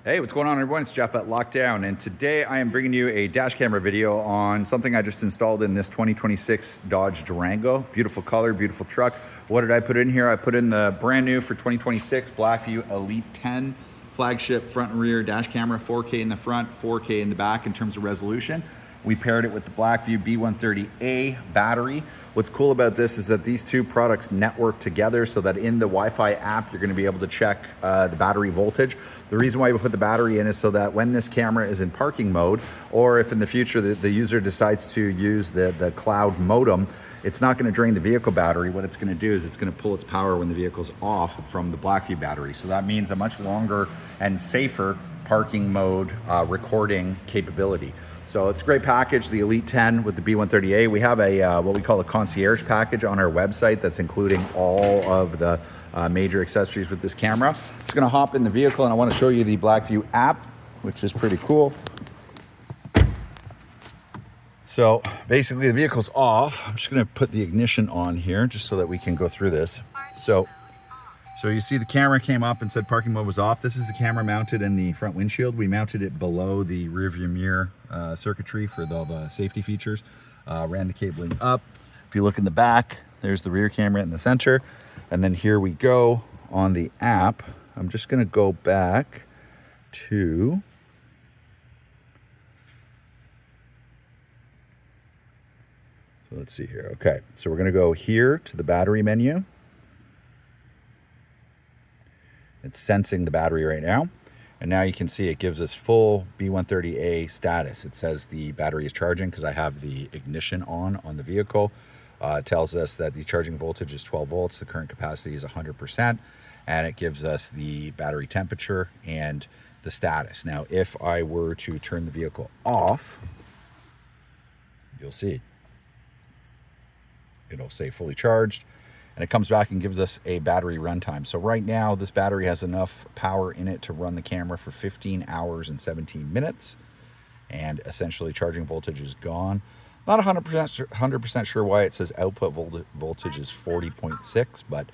Hey, what's going on everyone? It's Jeff at Lockdown, and today I am bringing you a dash camera video on something I just installed in this 2026 Dodge Durango. Beautiful color, beautiful truck. What did I put in here? I put in the brand new for 2026 BlackVue ELITE 10 flagship front and rear dash camera, 4K in the front, 4K in the back in terms of resolution. We paired it with the BlackVue B-130A battery. What's cool about this is that these two products network together so that in the Wi-Fi app, you're gonna be able to check the battery voltage. The reason why we put the battery in is so that when this camera is in parking mode, or if in the future the user decides to use the cloud modem, it's not gonna drain the vehicle battery. What it's gonna do is it's gonna pull its power when the vehicle's off from the BlackVue battery. So that means a much longer and safer parking mode recording capability. So it's a great package, the Elite 10 with the B-130A. We have a what we call a concierge package on our website that's including all of the major accessories with this camera. I'm just gonna hop in the vehicle and I wanna show you the BlackVue app, which is pretty cool. So basically the vehicle's off. I'm just gonna put the ignition on here just so that we can go through this. So you see the camera came up and said parking mode was off. This is the camera mounted in the front windshield. We mounted it below the rear view mirror circuitry for all the safety features. Ran the cabling up. If you look in the back, there's the rear camera in the center. And then here we go on the app. I'm just gonna go back to let's see here. Okay, so we're gonna go here to the battery menu. It's sensing the battery right now. And now you can see it gives us full B-130A status. It says the battery is charging because I have the ignition on the vehicle. It tells us that the charging voltage is 12 volts. The current capacity is 100%. And it gives us the battery temperature and the status. Now, if I were to turn the vehicle off, you'll see it'll say fully charged. And it comes back and gives us a battery runtime. So right now, this battery has enough power in it to run the camera for 15 hours and 17 minutes. And essentially, charging voltage is gone. Not 100% sure why it says output voltage is 40.6, but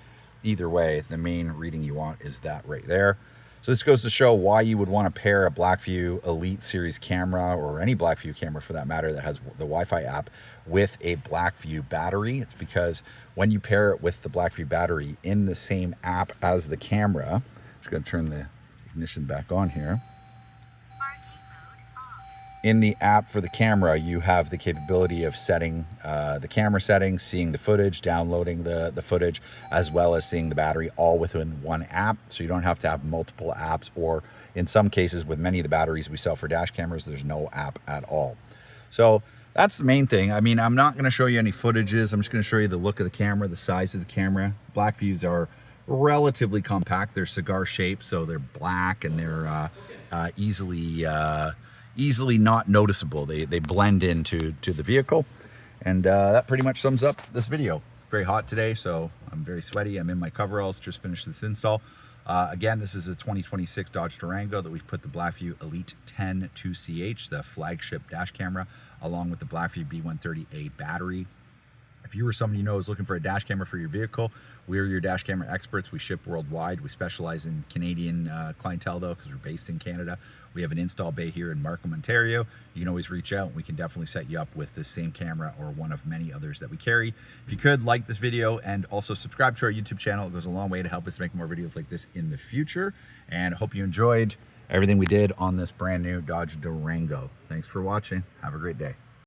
either way, the main reading you want is that right there. So this goes to show why you would want to pair a BlackVue Elite series camera, or any BlackVue camera for that matter that has the Wi-Fi app, with a BlackVue battery. It's because when you pair it with the BlackVue battery in the same app as the camera, I'm just going to turn the ignition back on here. In the app for the camera, you have the capability of setting the camera settings, seeing the footage, downloading the footage, as well as seeing the battery all within one app. So you don't have to have multiple apps, or in some cases with many of the batteries we sell for dash cameras, there's no app at all. So that's the main thing. I mean, I'm not going to show you any footages. I'm just going to show you the look of the camera, the size of the camera. BlackVues are relatively compact. They're cigar shaped, so they're black and they're easily not noticeable. They blend into the vehicle. And that pretty much sums up this video. Very hot today, so I'm very sweaty. I'm in my coveralls, just finished this install. Again, this is a 2026 Dodge Durango that we've put the BlackVue Elite 10 2CH, the flagship dash camera, along with the BlackVue B-130A battery. If you or someone you know is looking for a dash camera for your vehicle, we're your dash camera experts. We ship worldwide. We specialize in Canadian clientele, though, because we're based in Canada. We have an install bay here in Markham, Ontario. You can always reach out, and we can definitely set you up with the same camera or one of many others that we carry. If you could, like this video and also subscribe to our YouTube channel. It goes a long way to help us make more videos like this in the future. And I hope you enjoyed everything we did on this brand new Dodge Durango. Thanks for watching. Have a great day.